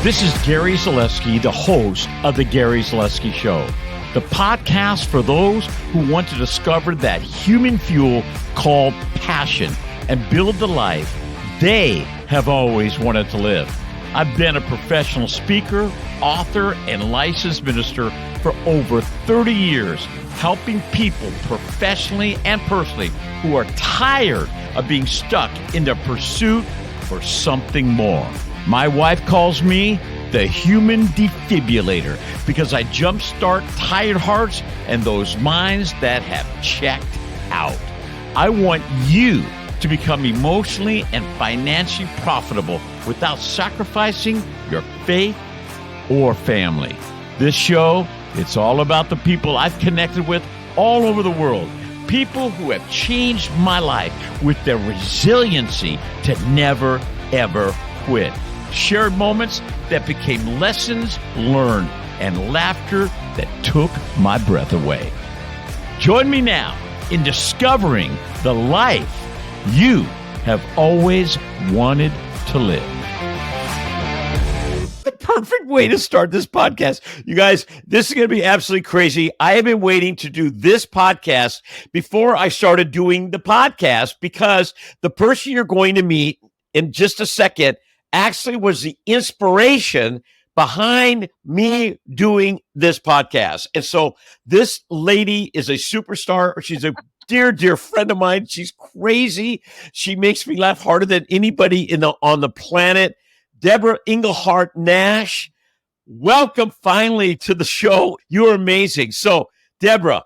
This is Gary Zaleski, the host of The Gary Zaleski Show, the podcast for those who want to discover that human fuel called passion and build the life they have always wanted to live. I've been a professional speaker, author, and licensed minister for over 30 years, helping people professionally and personally who are tired of being stuck in the pursuit for something more. My wife calls me the human defibrillator because I jumpstart tired hearts and those minds that have checked out. I want you to become emotionally and financially profitable without sacrificing your faith or family. This show, it's all about the people I've connected with all over the world. People who have changed my life with their resiliency to never, ever quit. Shared moments that became lessons learned and laughter that took my breath away. Join me now in discovering the life you have always wanted to live. The perfect way to start this podcast. You guys, this is going to be absolutely crazy. I have been waiting to do this podcast before I started doing the podcast because the person you're going to meet in just a second actually was the inspiration behind me doing this podcast. And so this lady is a superstar. She's a dear, dear friend of mine. She's crazy. She makes me laugh harder than anybody on the planet. Debra Engelhardt-Nash, welcome finally to the show. You're amazing. So, Debra,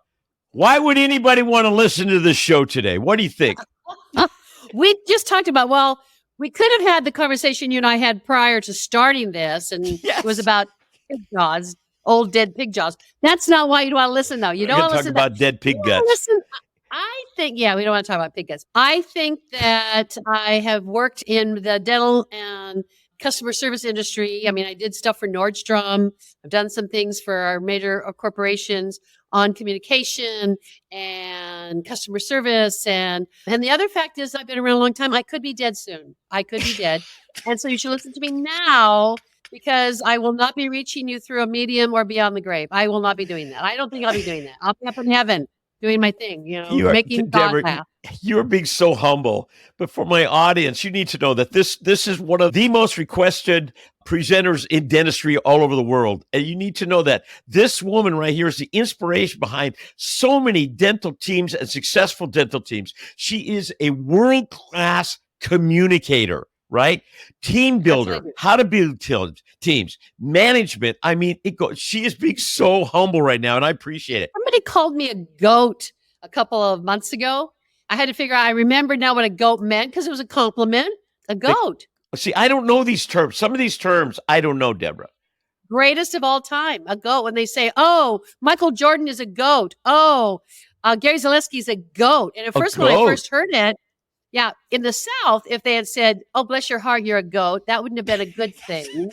why would anybody want to listen to this show today? What do you think? We just talked about, we could have had the conversation you and I had prior to starting this, and It was about pig jaws, old dead pig jaws. That's not why you want to listen, though. You don't want to listen about dead pig guts. Listen, I think, we don't want to talk about pig guts. I think that I have worked in the dental and customer service industry. I mean, I did stuff for Nordstrom. I've done some things for our major corporations on communication and customer service. And the other fact is I've been around a long time. I could be dead soon. I could be dead. And so you should listen to me now because I will not be reaching you through a medium or beyond the grave. I will not be doing that. I don't think I'll be doing that. I'll be up in heaven doing my thing, making God laugh. You're being so humble. But for my audience, you need to know that this is one of the most requested presenters in dentistry all over the world. And you need to know that this woman right here is the inspiration behind so many dental teams and successful dental teams. She is a world-class communicator, right? Team builder, how to build teams, management. I mean, she is being so humble right now, and I appreciate it. Somebody called me a goat a couple of months ago. I had to figure out, I remember now what a goat meant because it was a compliment. A goat. See, I don't know these terms. Some of these terms, I don't know, Debra. Greatest of all time, a goat. When they say, Michael Jordan is a goat. Gary Zaleski is a goat. And at first, when I first heard it, in the South, if they had said, bless your heart, you're a goat, that wouldn't have been a good thing.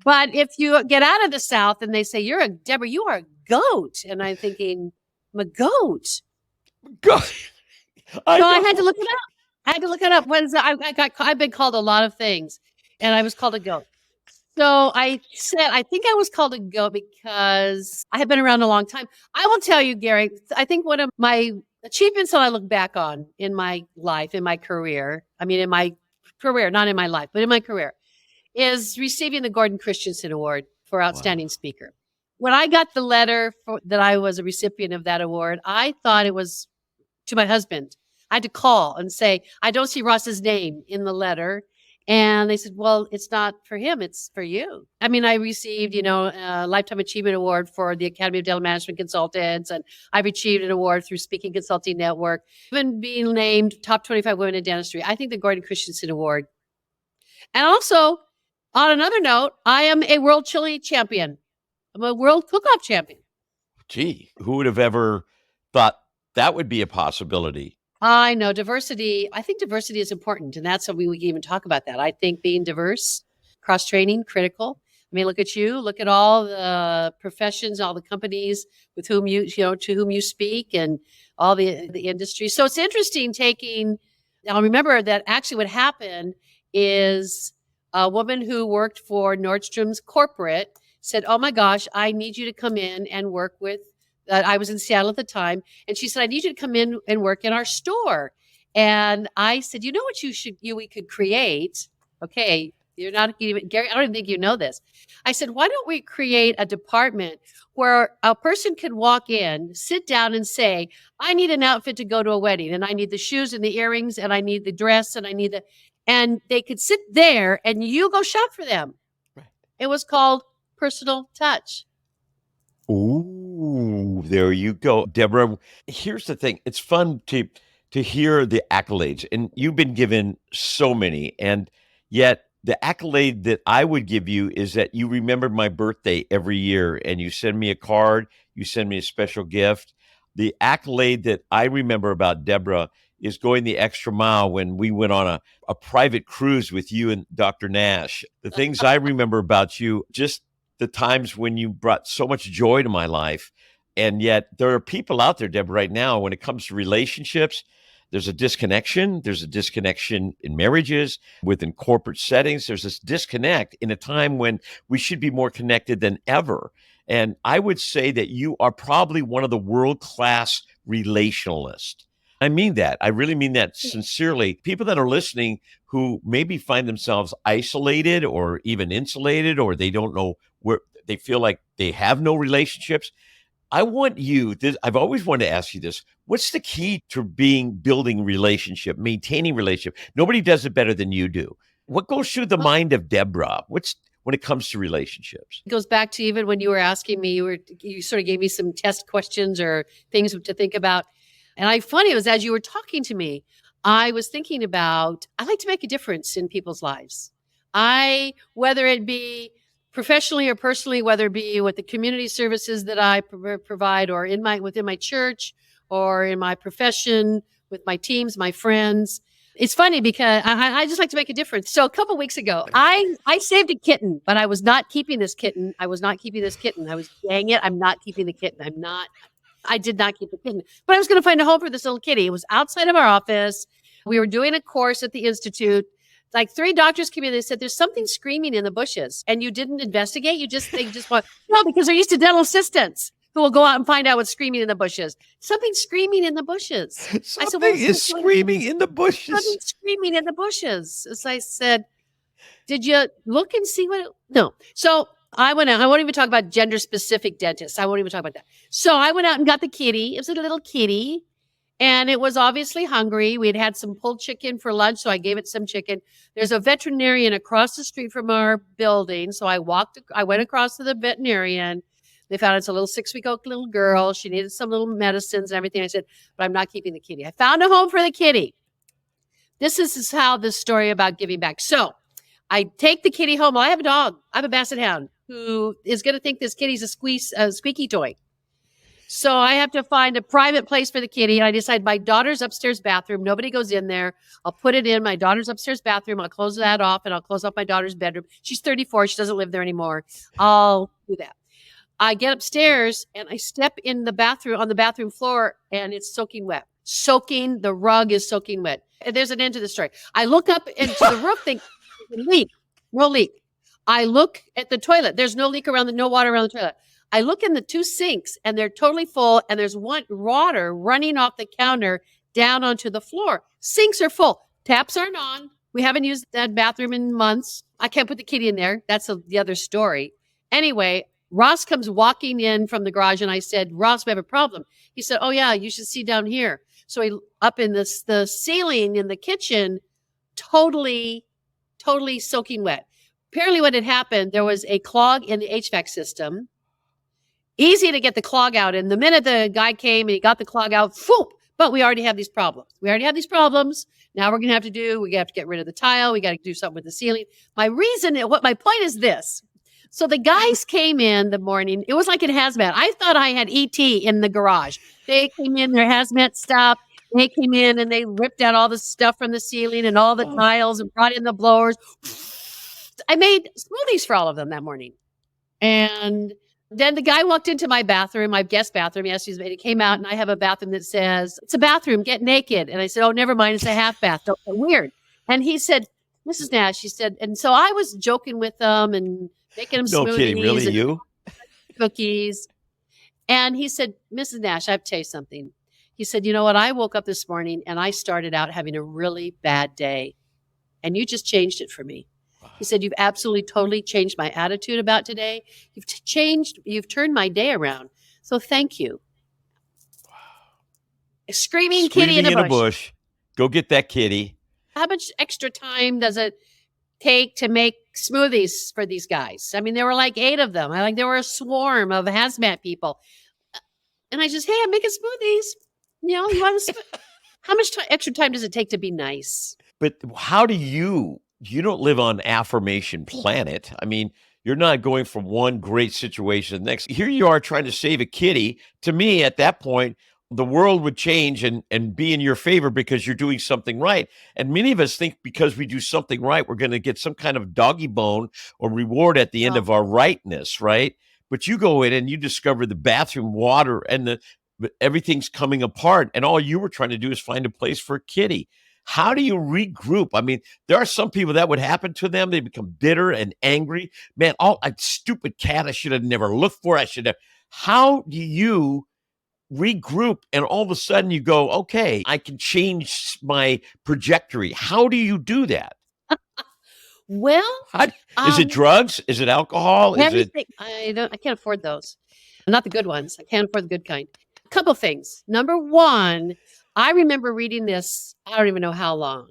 But if you get out of the South and they say, Debra, you are a goat. And I'm thinking, I'm a goat. Goat. I had to look it up. What is that? I've been called a lot of things, and I was called a goat. So I said, I think I was called a goat because I have been around a long time. I will tell you, Gary, I think one of my achievements that I look back on in my life, in my career, not in my life, but in my career, is receiving the Gordon Christensen Award for Outstanding Speaker. When I got the letter that I was a recipient of that award, I thought it was to my husband. I had to call and say, I don't see Ross's name in the letter. And they said, well, it's not for him, it's for you. I mean, I received, a Lifetime Achievement Award for the Academy of Dental Management Consultants, and I've achieved an award through Speaking Consulting Network, even being named Top 25 Women in Dentistry. I think the Gordon Christensen Award. And also, on another note, I am a world chili champion. I'm a world cook-off champion. Gee, who would have ever thought that would be a possibility? I know diversity. I think diversity is important, and that's something we can even talk about that. I think being diverse, cross-training, critical. I mean, look at you. Look at all the professions, all the companies with whom to whom you speak, and all the industry. So it's interesting Now, remember that actually what happened is a woman who worked for Nordstrom's corporate said, "Oh my gosh, I need you to come in and work with," I was in Seattle at the time. And she said, "I need you to come in and work in our store." And I said, "You know what we could create?" Okay. You're not even, Gary, I don't even think you know this. I said, "Why don't we create a department where a person can walk in, sit down and say, I need an outfit to go to a wedding, and I need the shoes and the earrings, and I need the dress, and I need and they could sit there and you go shop for them." Right. It was called Personal Touch. Ooh, there you go. Debra, here's the thing. It's fun to hear the accolades, and you've been given so many, and yet the accolade that I would give you is that you remember my birthday every year and you send me a card, you send me a special gift. The accolade that I remember about Debra is going the extra mile when we went on a private cruise with you and Dr. Nash. The things I remember about you, just the times when you brought so much joy to my life. And yet there are people out there, Debra, right now, when it comes to relationships, there's a disconnection. There's a disconnection in marriages, within corporate settings. There's this disconnect in a time when we should be more connected than ever. And I would say that you are probably one of the world-class relationalists. I mean that. I really mean that sincerely. People that are listening who maybe find themselves isolated or even insulated, or they don't know where, they feel like they have no relationships. I want you, I've always wanted to ask you this. What's the key to building relationship, maintaining relationship? Nobody does it better than you do. What goes through the mind of Debra? When it comes to relationships? It goes back to even when you were asking me, you sort of gave me some test questions or things to think about. And it was as you were talking to me, I was thinking about, I like to make a difference in people's lives. Whether it be professionally or personally, whether it be with the community services that I provide, or within my church, or in my profession, with my teams, my friends. It's funny because I just like to make a difference. So a couple of weeks ago, I saved a kitten, but I was not keeping this kitten. I was, dang it, I'm not keeping the kitten. I did not keep the kitten, but I was going to find a home for this little kitty. It was outside of our office. We were doing a course at the Institute. Like 3 doctors came in, they said, "There's something screaming in the bushes." And you didn't investigate. They just want, no, because they're used to dental assistants who will go out and find out what's screaming in the bushes. Something screaming in the bushes. Something is screaming in the bushes. Something screaming in the bushes. As I said, "Did you look and see what?" No. So I went out. I won't even talk about gender specific dentists. I won't even talk about that. So I went out and got the kitty. It was a little kitty. And it was obviously hungry. We had some pulled chicken for lunch, so I gave it some chicken. There's a veterinarian across the street from our building. So I went across to the veterinarian. They found it's a little 6-week-old little girl. She needed some little medicines and everything. I said, "But I'm not keeping the kitty." I found a home for the kitty. This is how this story about giving back. So I take the kitty home. Well, I have a dog. I have a basset hound who is going to think this kitty's a squeaky toy. So I have to find a private place for the kitty. And I decide my daughter's upstairs bathroom. Nobody goes in there. I'll put it in my daughter's upstairs bathroom. I'll close that off, and I'll close off my daughter's bedroom. She's 34. She doesn't live there anymore. I'll do that. I get upstairs and I step in the bathroom, on the bathroom floor, and it's soaking wet. The rug is soaking wet. And there's an end to the story. I look up into the roof, think, no leak. I look at the toilet. There's no water around the toilet. I look in the 2 sinks and they're totally full, and there's water running off the counter down onto the floor. Sinks are full. Taps aren't on. We haven't used that bathroom in months. I can't put the kitty in there. That's the other story. Anyway, Ross comes walking in from the garage, and I said, "Ross, we have a problem." He said, "Oh yeah, you should see down here." So he up in the ceiling in the kitchen, totally soaking wet. Apparently what had happened, there was a clog in the HVAC system. Easy to get the clog out. And the minute the guy came and he got the clog out, whoop, but we already have these problems. Now we have to get rid of the tile. We got to do something with the ceiling. My point is this. So the guys came in the morning. It was like in hazmat. I thought I had ET in the garage. They came in their hazmat stuff. They came in and they ripped out all the stuff from the ceiling and all the tiles and brought in the blowers. I made smoothies for all of them that morning. And then the guy walked into my bathroom, my guest bathroom. Yes, he came out, and I have a bathroom that says, "It's a bathroom, get naked." And I said, "Oh, never mind. It's a half bath. Weird." And he said, Mrs. Nash, she said, and so I was joking with them and making them No smoothies kidding, really, and you? cookies. And he said, Mrs. Nash, I have to tell you something. He said, you know what? I woke up this morning and I started out having a really bad day. And you just changed it for me. He said, you've absolutely, totally changed my attitude about today. You've turned my day around. So thank you. Screaming kitty in a bush. Go get that kitty. How much extra time does it take to make smoothies for these guys? I mean, there were like 8 of them. There were a swarm of hazmat people. And I just, hey, I'm making smoothies. You want to, how much extra time does it take to be nice? But how do you don't live on affirmation planet. I mean, you're not going from one great situation to the next. Here you are trying to save a kitty. To me, at that point, the world would change and be in your favor because you're doing something right. And many of us think because we do something right, we're going to get some kind of doggy bone or reward at the end of our rightness, right? But you go in and you discover the bathroom water and everything's coming apart, and all you were trying to do is find a place for a kitty. How do you regroup? I mean, there are some people that would happen to them. They become bitter and angry. Man, a stupid cat I should have never looked for. How do you regroup and all of a sudden you go, okay, I can change my trajectory? How do you do that? Well, is it drugs? Is it alcohol? Everything. I can't afford those. Not the good ones. I can't afford the good kind. A couple things. Number one, I remember reading this, I don't even know how long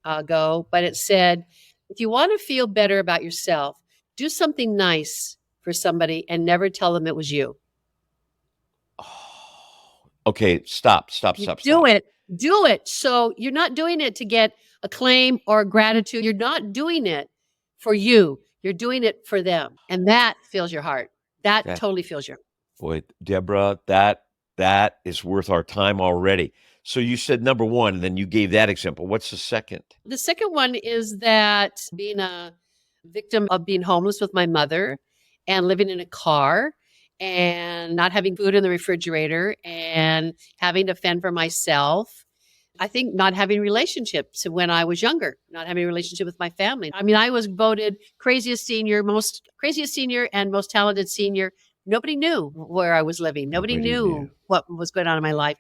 ago, but it said, if you want to feel better about yourself, do something nice for somebody and never tell them it was you. Oh, okay, stop. Do it. So you're not doing it to get acclaim or gratitude. You're not doing it for you. You're doing it for them. And that fills your heart. That totally fills your heart. Boy, Debra, that is worth our time already. So you said number one, and then you gave that example. What's the second? The second one is that being a victim of being homeless with my mother and living in a car and not having food in the refrigerator and having to fend for myself. I think not having relationships when I was younger, not having a relationship with my family. I mean, I was voted craziest senior and most talented senior. Nobody knew where I was living. Nobody knew what was going on in my life.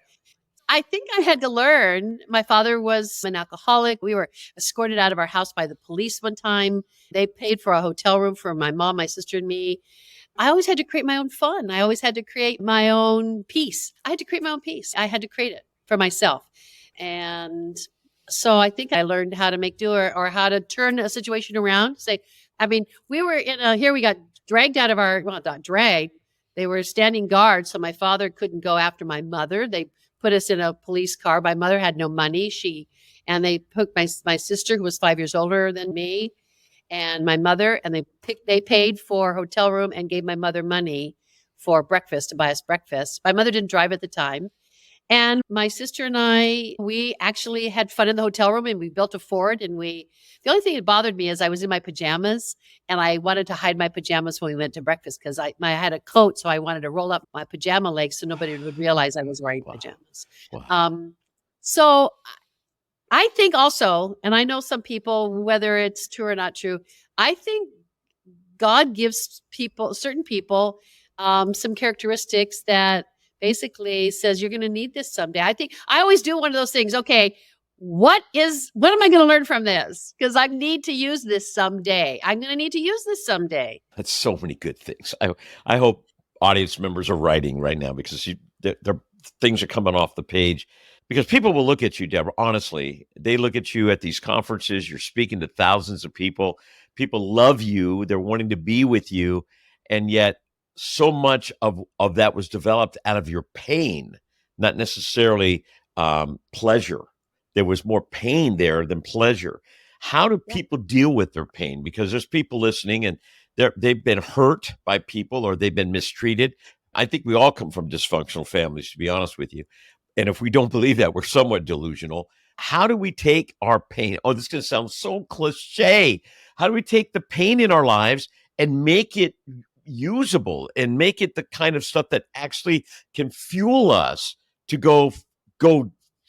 I think I had to learn. My father was an alcoholic. We were escorted out of our house by the police one time. They paid for a hotel room for my mom, my sister, and me. I always had to create my own fun. I always had to create my own peace. I had to create my own peace. I had to create it for myself. And so I think I learned how to make do or how to turn a situation around. We were we got dragged out of not dragged. They were standing guard. So my father couldn't go after my mother. They put us in a police car. My mother had no money. And they took my sister, who was 5 years older than me, and my mother, and they paid for a hotel room and gave my mother money for breakfast, to buy us breakfast. My mother didn't drive at the time. And my sister and I, we actually had fun in the hotel room, and we built a fort. And the only thing that bothered me is I was in my pajamas, and I wanted to hide my pajamas when we went to breakfast because I had a coat. So I wanted to roll up my pajama legs so nobody would realize I was wearing pajamas. Wow. So I think also, and I know some people, whether it's true or not true, I think God gives certain people, some characteristics that basically says you're going to need this someday. I think I always do one of those things. Okay, what am I going to learn from this? Because I need to use this someday. I'm going to need to use this someday. That's so many good things. I hope audience members are writing right now because things are coming off the page. Because people will look at you, Debra, honestly. They look at you at these conferences. You're speaking to thousands of people. People love you. They're wanting to be with you. And yet so much of that was developed out of your pain, not necessarily pleasure. There was more pain there than pleasure. How do people deal with their pain? Because there's people listening and they've been hurt by people or they've been mistreated. I think we all come from dysfunctional families, to be honest with you. And if we don't believe that, we're somewhat delusional. How do we take our pain? Oh, this is going to sound so cliche. How do we take the pain in our lives and make it usable and make it the kind of stuff that actually can fuel us to go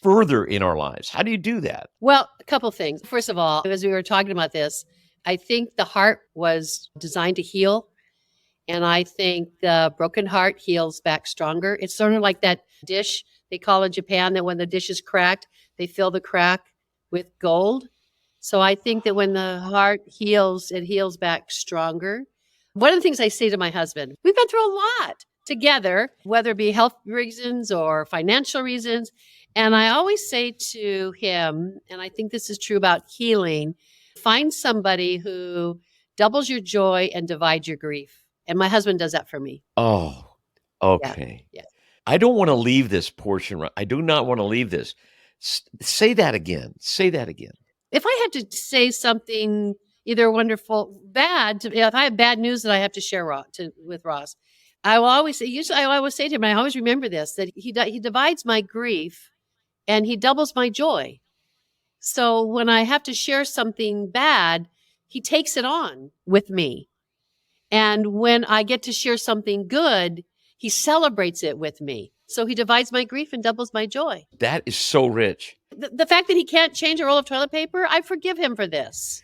further in our lives? How do you do that? Well, a couple things. First of all, as we were talking about this, I think the heart was designed to heal. And I think the broken heart heals back stronger. It's sort of like that dish they call in Japan that when the dish is cracked, they fill the crack with gold. So I think that when the heart heals, it heals back stronger. One of the things I say to my husband, we've been through a lot together, whether it be health reasons or financial reasons. And I always say to him, and I think this is true about healing, find somebody who doubles your joy and divides your grief. And my husband does that for me. Oh, okay. Yeah. I don't want to leave this portion. I do not want to leave this. Say that again. Say that again. If I had to say something either wonderful, bad, if I have bad news that I have to share with Ross, I will always say, I always say to him, and I always remember this, that he divides my grief and he doubles my joy. So when I have to share something bad, he takes it on with me. And when I get to share something good, he celebrates it with me. So he divides my grief and doubles my joy. That is so rich. The fact that he can't change a roll of toilet paper, I forgive him for this.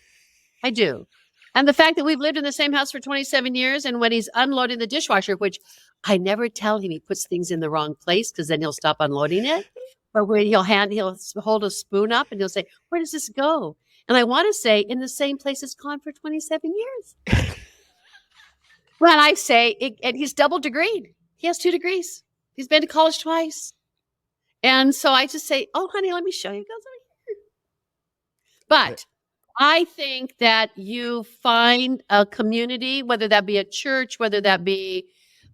I do. And the fact that we've lived in the same house for 27 years, and when he's unloading the dishwasher, which I never tell him he puts things in the wrong place because then he'll stop unloading it. But when he'll hold a spoon up and he'll say, "Where does this go?" And I want to say, in the same place it's gone for 27 years. Well, I say, and he's double degreed. He has 2 degrees. He's been to college twice. And so I just say, "Oh, honey, let me show you." He goes over here. But I think that you find a community, whether that be a church, whether that be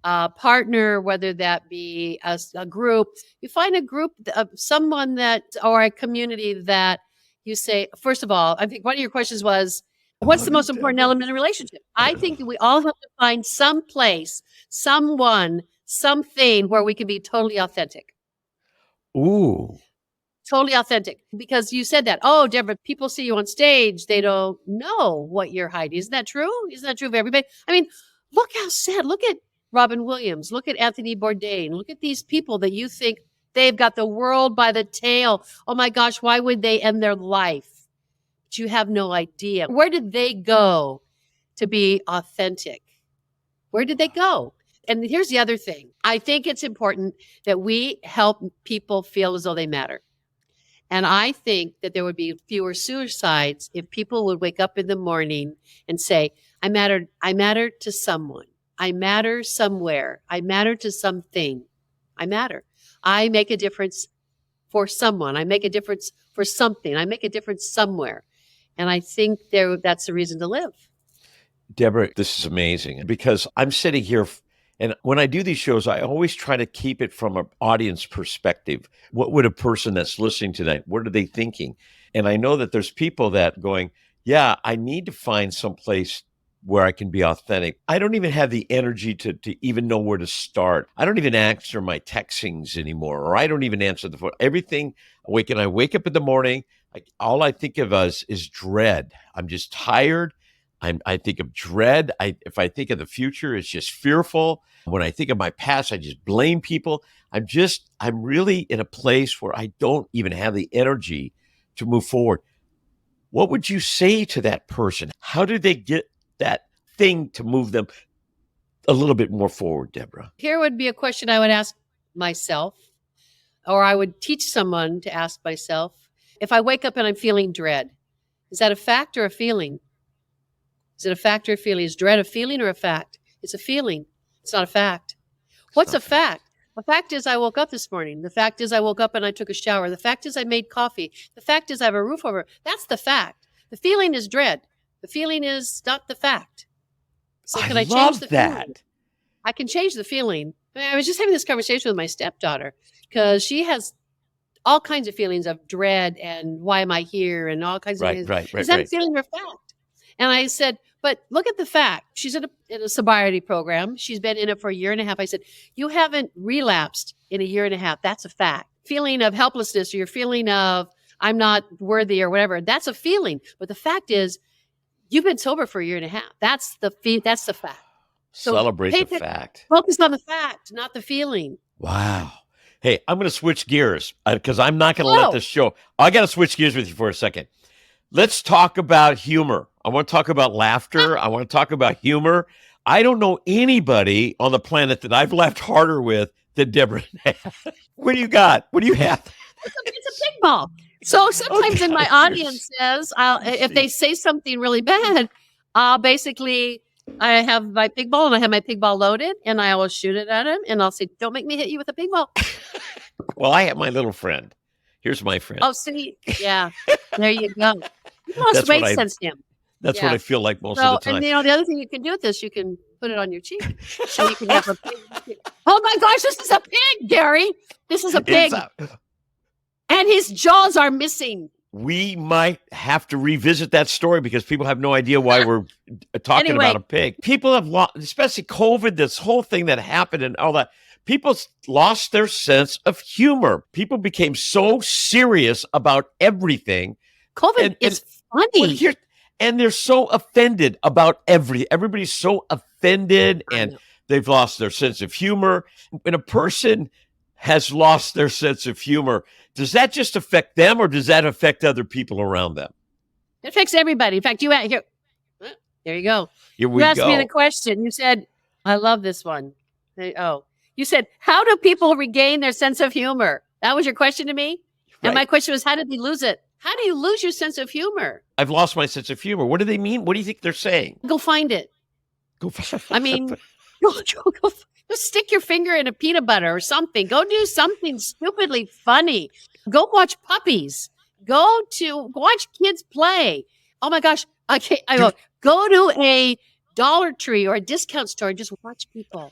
a partner, whether that be a group, you find a group of someone or a community that you say, first of all, I think one of your questions was, what's the most important element in a relationship? I think that we all have to find some place, someone, something where we can be totally authentic. Ooh. Totally authentic. Because you said that. Oh, Debra, people see you on stage. They don't know what you're hiding. Isn't that true? Isn't that true of everybody? I mean, look how sad. Look at Robin Williams. Look at Anthony Bourdain. Look at these people that you think they've got the world by the tail. Oh my gosh, why would they end their life? But you have no idea. Where did they go to be authentic? Where did they go? And here's the other thing. I think it's important that we help people feel as though they matter. And I think that there would be fewer suicides if people would wake up in the morning and say, I matter to someone. I matter somewhere. I matter to something. I matter. I make a difference for someone. I make a difference for something. I make a difference somewhere. And I think that's the reason to live. Debra, this is amazing because I'm sitting here, and when I do these shows, I always try to keep it from an audience perspective. What would a person that's listening to that, what are they thinking? And I know that there's people that going, yeah, I need to find some place where I can be authentic. I don't even have the energy to even know where to start. I don't even answer my textings anymore, or I don't even answer the phone. Everything, I wake up in the morning, all I think of is dread. I'm just tired. I think of dread. If I think of the future, it's just fearful. When I think of my past, I just blame people. I'm really in a place where I don't even have the energy to move forward. What would you say to that person? How do they get that thing to move them a little bit more forward, Debra? Here would be a question I would ask myself, or I would teach someone to ask myself. If I wake up and I'm feeling dread, is that a fact or a feeling? Is it a fact or a feeling? Is dread a feeling or a fact? It's a feeling. It's not a fact. What's a fact? The fact is I woke up this morning. The fact is I woke up and I took a shower. The fact is I made coffee. The fact is I have a roof over. That's the fact. The feeling is dread. The feeling is not the fact. So can I change the feeling? I can change the feeling. I was just having this conversation with my stepdaughter because she has all kinds of feelings of dread and why am I here and all kinds of things. Right. Is that a feeling or a fact? And I said, but look at the fact. She's in a sobriety program. She's been in it for a year and a half. I said, you haven't relapsed in a year and a half. That's a fact. Feeling of helplessness or your feeling of I'm not worthy or whatever. That's a feeling. But the fact is you've been sober for a year and a half. That's the fact. So celebrate the fact. Focus on the fact, not the feeling. Wow. Hey, I'm going to switch gears because I'm not going to let this show. I got to switch gears with you for a second. Let's talk about humor. I want to talk about laughter. I want to talk about humor. I don't know anybody on the planet that I've laughed harder with than Debra Nash. What do you got? What do you have? It's a pig ball. So sometimes in my audience says, if they say something really bad, basically I have my pig ball and I have my pig ball loaded and I always shoot it at him and I'll say, don't make me hit you with a pig ball. Well, I have my little friend. Here's my friend. Oh, see, yeah, there you go. You lost weight since him. That's what I feel like most of the time. And the other thing you can do with this, you can put it on your cheek. So you can have a pig. Oh my gosh, this is a pig, Gary. This is a pig. And his jaws are missing. We might have to revisit that story because people have no idea why we're talking about a pig. People have lost, especially COVID, this whole thing that happened and all that. People lost their sense of humor. People became so serious about everything. COVID is funny. And they're so offended about everything. Everybody's so offended and they've lost their sense of humor. When a person has lost their sense of humor, does that just affect them or does that affect other people around them? It affects everybody. In fact, there you go. You asked me the question. You said, I love this one. You said, how do people regain their sense of humor? That was your question to me? Right. And my question was, how did they lose it? How do you lose your sense of humor? I've lost my sense of humor. What do they mean? What do you think they're saying? Go find it. I mean, go stick your finger in a peanut butter or something. Go do something stupidly funny. Go watch puppies. Go watch kids play. Oh my gosh. Okay, go to a Dollar Tree or a discount store and just watch people.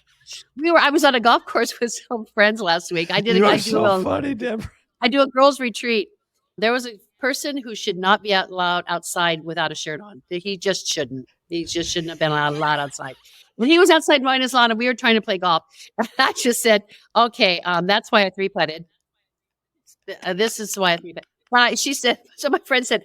I was on a golf course with some friends last week. Funny, Debra. I do a girls' retreat. There was a person who should not be allowed outside without a shirt on. He just shouldn't. He just shouldn't have been allowed outside. When he was outside mowing his lawn and we were trying to play golf, I just said, okay, that's why I three-putted. This is why I three-putted. She said, so my friend said,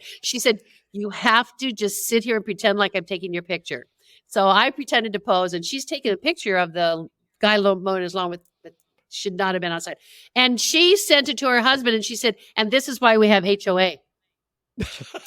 you have to just sit here and pretend like I'm taking your picture. So I pretended to pose and she's taking a picture of the guy mowing his lawn that should not have been outside. And she sent it to her husband and she said, and this is why we have HOA.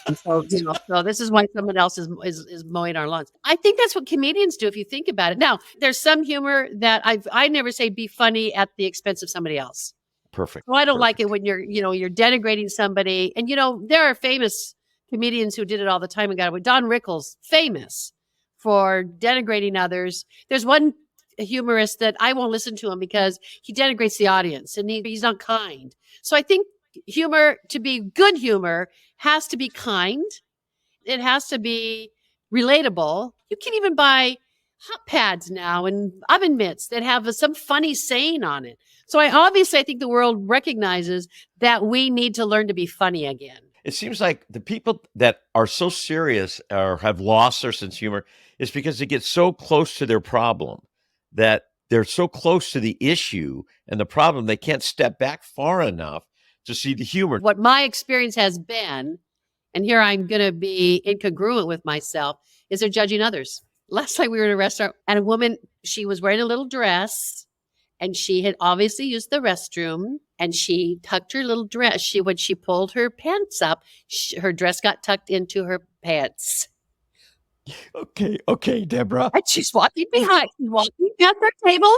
And so this is why someone else is mowing our lawns. I think that's what comedians do if you think about it. Now, there's some humor that I never say be funny at the expense of somebody else. Perfect. Well, I don't like it when you're denigrating somebody. And there are famous comedians who did it all the time and got away. Don Rickles, famous for denigrating others. There's one humorist that I won't listen to him because he denigrates the audience and he's not kind. So I think humor, to be good humor, has to be kind. It has to be relatable. You can even buy hot pads now and oven mitts that have some funny saying on it. So I think the world recognizes that we need to learn to be funny again. It seems like the people that are so serious or have lost their sense of humor is because they get so close to their problem that they're so close to the issue and the problem, they can't step back far enough to see the humor. What my experience has been, and here I'm going to be incongruent with myself, is they're judging others. Last night we were in a restaurant and a woman, she was wearing a little dress and she had obviously used the restroom and she tucked her little dress. When she pulled her pants up, her dress got tucked into her pants. Okay, Debra. And she's walking at their table.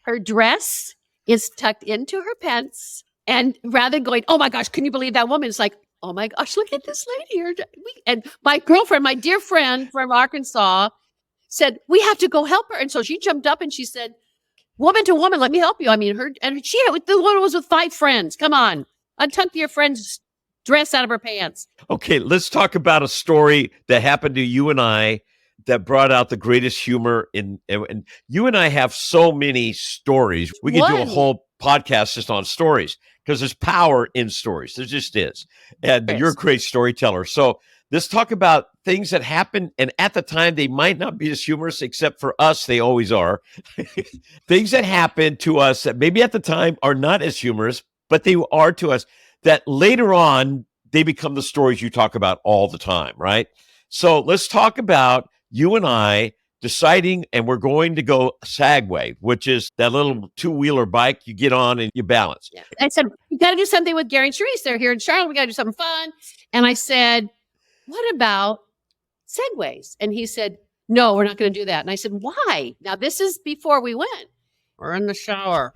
Her dress is tucked into her pants. And rather than going, oh my gosh, can you believe that woman? It's like, oh my gosh, look at this lady here. And my girlfriend, my dear friend from Arkansas, said, we have to go help her. And so she jumped up and she said, woman to woman, let me help you. I mean, the woman was with 5 friends. Come on, untuck your friend's dress out of her pants. Okay, let's talk about a story that happened to you and I that brought out the greatest humor and you and I have so many stories. We could do a whole podcast just on stories because there's power in stories. There just is. And you're a great storyteller. So let's talk about things that happen. And at the time, they might not be as humorous, except for us, they always are. Things that happen to us that maybe at the time are not as humorous, but they are to us that later on, they become the stories you talk about all the time, right? So let's talk about you and I deciding, and we're going to go Segway, which is that little two-wheeler bike you get on and you balance. Yeah. I said, you got to do something with Gary and Sharice. They're here in Charlotte. We got to do something fun. And I said, what about Segways? And he said, no, we're not going to do that. And I said, why? Now, this is before we went. We're in the shower.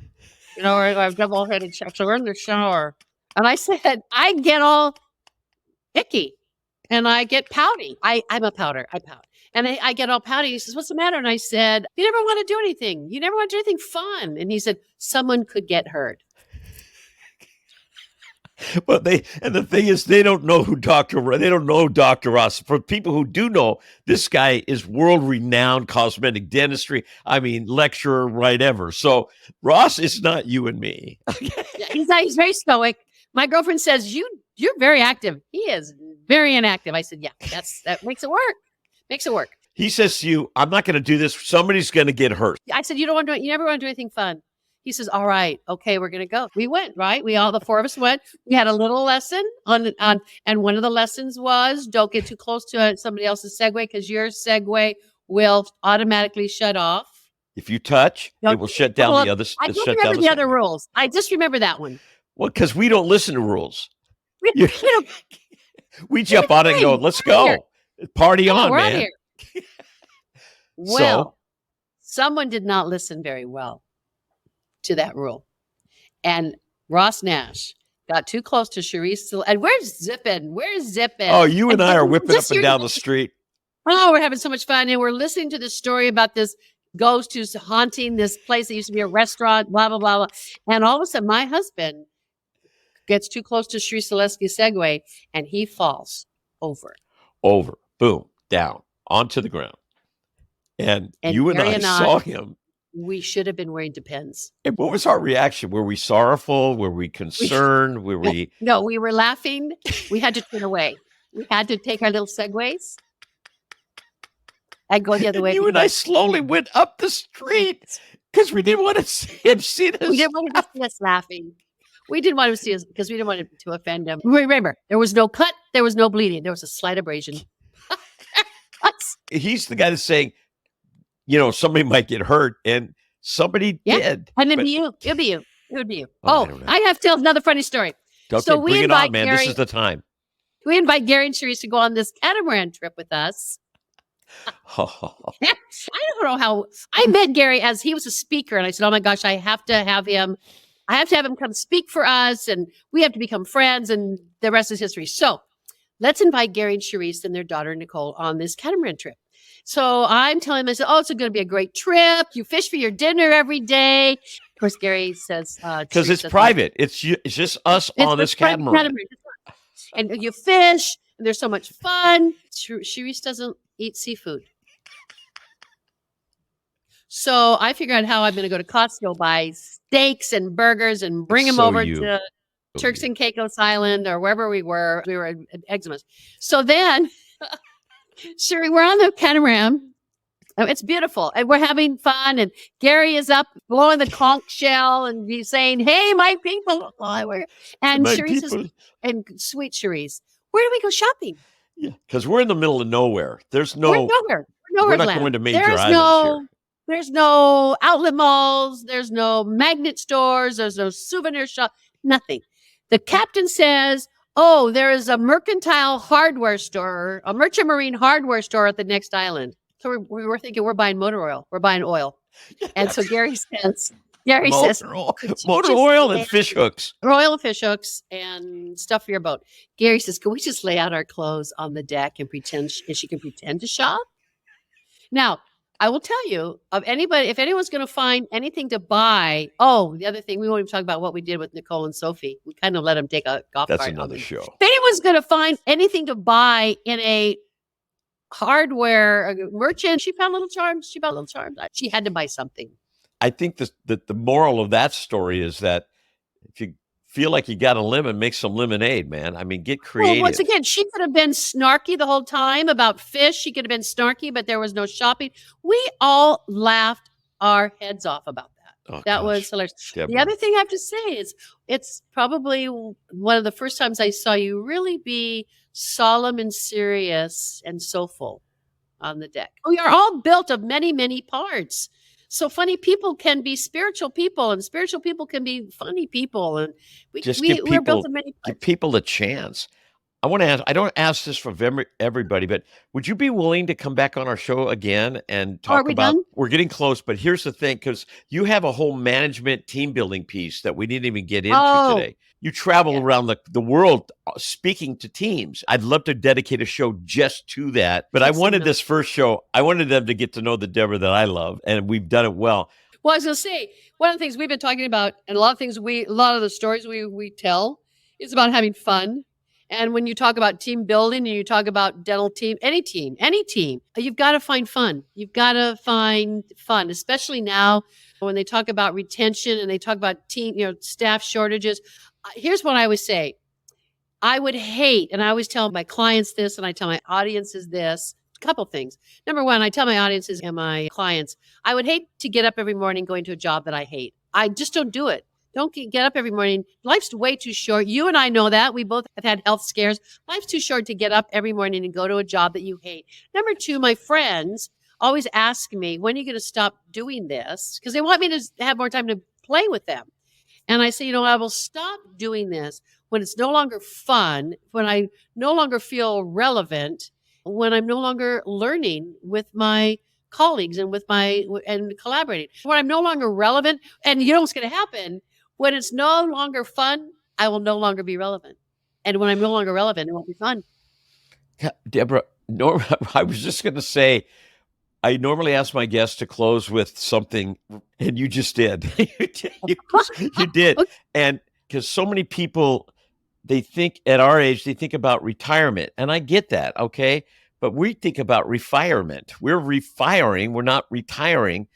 You know, I've double-headed shower. So we're in the shower. And I said, I get all icky and I get pouty. I'm a pouter. I pout. And I get all pouty. He says, what's the matter? And I said, you never want to do anything. You never want to do anything fun. And he said, someone could get hurt. But the thing is, they don't know Dr. Ross. For people who do know, this guy is world-renowned cosmetic dentistry. I mean, lecturer, whatever. So Ross is not you and me. Yeah, he's very stoic. My girlfriend says, you're very active. He is very inactive. I said, yeah, that makes it work. Makes it work. He says to you, I'm not going to do this. Somebody's going to get hurt. I said, you never want to do anything fun. He says, all right, okay, we're going to go. We went, right? The four of us went. We had a little lesson on, and one of the lessons was don't get too close to somebody else's Segway because your Segway will automatically shut off. If you touch, it will shut down the other. I don't remember the other rules. I just remember that one. Well, because we don't listen to rules. We jump We're on it and go, let's go. Here. Party on, we're man. Out here. Well, someone did not listen very well to that rule. And Ross Nash got too close to Sharice. And where's Zippin? Oh, you and I are whipping up and down the street. Oh, we're having so much fun. And we're listening to this story about this ghost who's haunting this place that used to be a restaurant, blah, blah, blah, blah. And all of a sudden, my husband gets too close to Sharice Zaleski's Segway and he falls over. Boom, down, onto the ground. And you and I saw him. We should have been wearing Depends. And what was our reaction? Were we sorrowful? Were we concerned? No, we were laughing. We had to turn away. We had to take our little Segways and go the other way. You and I slowly went up the street because we didn't want to see him see us. We didn't want to see us laughing. We didn't want to see us because we didn't want him to offend him. Remember, there was no cut. There was no bleeding. There was a slight abrasion. He's the guy that's saying, somebody might get hurt, and somebody did. And it'd be you. It would be you. I have to tell another funny story. Okay, so bring it on, man. This is the time. We invite Gary and Sharice to go on this catamaran trip with us. I don't know how. I met Gary as he was a speaker, and I said, oh, my gosh, I have to have him come speak for us, and we have to become friends, and the rest is history. So let's invite Gary and Sharice and their daughter, Nicole, on this catamaran trip. So I'm telling him, I said, it's going to be a great trip. You fish for your dinner every day. Of course, Gary says, because it's private. It's just us on this catamaran. And you fish, and there's so much fun. Sharice doesn't eat seafood. So I figured out how I'm going to go to Costco, buy steaks and burgers and bring them over to Turks and Caicos Island or wherever we were. We were at Eczemas. So then... Sherry, we're on the catamaran. It's beautiful. And we're having fun. And Gary is up blowing the conch shell and he's saying, hey, my people. And Sharice says, and sweet Sharice, where do we go shopping? Yeah, because we're in the middle of nowhere. We're nowhere. We're not going to major islands here. There's no outlet malls. There's no magnet stores. There's no souvenir shop. Nothing. The captain says, oh, there is a mercantile hardware store, a merchant marine hardware store at the next island. So we were thinking we're buying motor oil. We're buying oil. And so Gary says, motor oil and fish hooks. Oil and fish hooks and stuff for your boat. Gary says, can we just lay out our clothes on the deck and pretend, and she can pretend to shop? Now, I will tell you, if anyone's going to find anything to buy, the other thing, we won't even talk about what we did with Nicole and Sophie. We kind of let them take a golf cart. That's another show. If anyone's going to find anything to buy in a hardware merchant, she found little charms. She had to buy something. I think the moral of that story is that if you feel like you got a lemon, make some lemonade, man. I mean, get creative. Well, once again, she could have been snarky the whole time about fish. She could have been snarky, but there was no shopping. We all laughed our heads off about that. That was hilarious. Debra. The other thing I have to say is it's probably one of the first times I saw you really be solemn and serious and soulful on the deck. We are all built of many, many parts. So funny people can be spiritual people, and spiritual people can be funny people, and we're built of many parts. Give people a chance. I want to ask, I don't ask this for everybody, but would you be willing to come back on our show again and talk about, we're getting close, but here's the thing, because you have a whole management team building piece that we didn't even get into today. You travel around the world speaking to teams. I'd love to dedicate a show just to that, but I wanted this first show, I wanted them to get to know the Debra that I love, and we've done it well. Well, I was going to say, one of the things we've been talking about, and a lot of the stories we tell is about having fun. And when you talk about team building and you talk about dental team, any team, you've got to find fun. You've got to find fun, especially now when they talk about retention and they talk about team, staff shortages. Here's what I always say. I would hate, and I always tell my clients this, and I tell my audiences this, a couple things. Number one, I tell my audiences and my clients, I would hate to get up every morning going to a job that I hate. I just don't do it. Don't get up every morning. Life's way too short. You and I know that. We both have had health scares. Life's too short to get up every morning and go to a job that you hate. Number two, my friends always ask me, when are you going to stop doing this? Because they want me to have more time to play with them. And I say, I will stop doing this when it's no longer fun, when I no longer feel relevant, when I'm no longer learning with my colleagues and and collaborating, when I'm no longer relevant. And you know what's going to happen? When it's no longer fun, I will no longer be relevant. And when I'm no longer relevant, it won't be fun. Debra, I was just going to say, I normally ask my guests to close with something, and you just did. You did. And because so many people, they think at our age, they think about retirement. And I get that, okay? But we think about refirement. We're refiring. We're not retiring.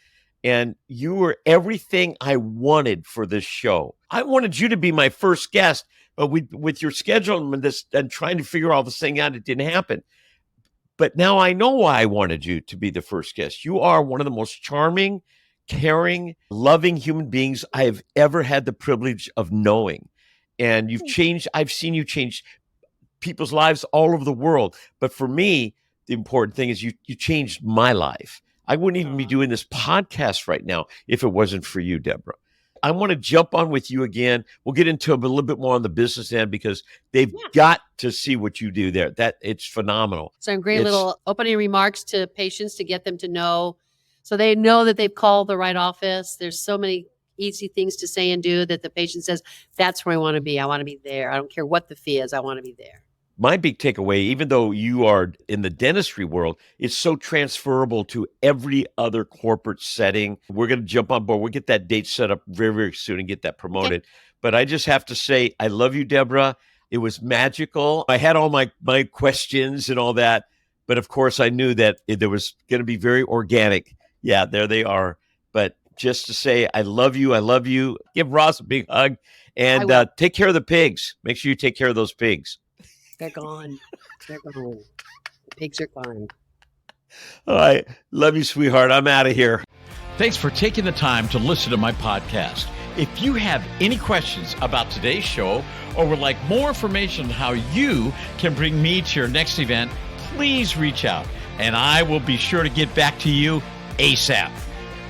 And you were everything I wanted for this show. I wanted you to be my first guest, but with your schedule and trying to figure all this thing out, it didn't happen. But now I know why I wanted you to be the first guest. You are one of the most charming, caring, loving human beings I have ever had the privilege of knowing. And you've changed. I've seen you change people's lives all over the world. But for me, the important thing is you changed my life. I wouldn't even be doing this podcast right now if it wasn't for you, Debra. I want to jump on with you again. We'll get into a little bit more on the business end because they've got to see what you do there. It's phenomenal. Some great little opening remarks to patients to get them to know, so they know that they've called the right office. There's so many easy things to say and do that the patient says, that's where I want to be. I want to be there. I don't care what the fee is. I want to be there. My big takeaway, even though you are in the dentistry world, it's so transferable to every other corporate setting. We're going to jump on board. We'll get that date set up very, very soon and get that promoted. Okay. But I just have to say, I love you, Debra. It was magical. I had all my questions and all that. But of course, I knew that there was going to be very organic. Yeah, there they are. But just to say, I love you. I love you. Give Ross a big hug and take care of the pigs. Make sure you take care of those pigs. They're gone. They're gone. The pigs are gone. All right. Love you, sweetheart. I'm out of here. Thanks for taking the time to listen to my podcast. If you have any questions about today's show or would like more information on how you can bring me to your next event, please reach out and I will be sure to get back to you ASAP.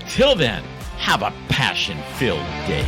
Till then, have a passion-filled day.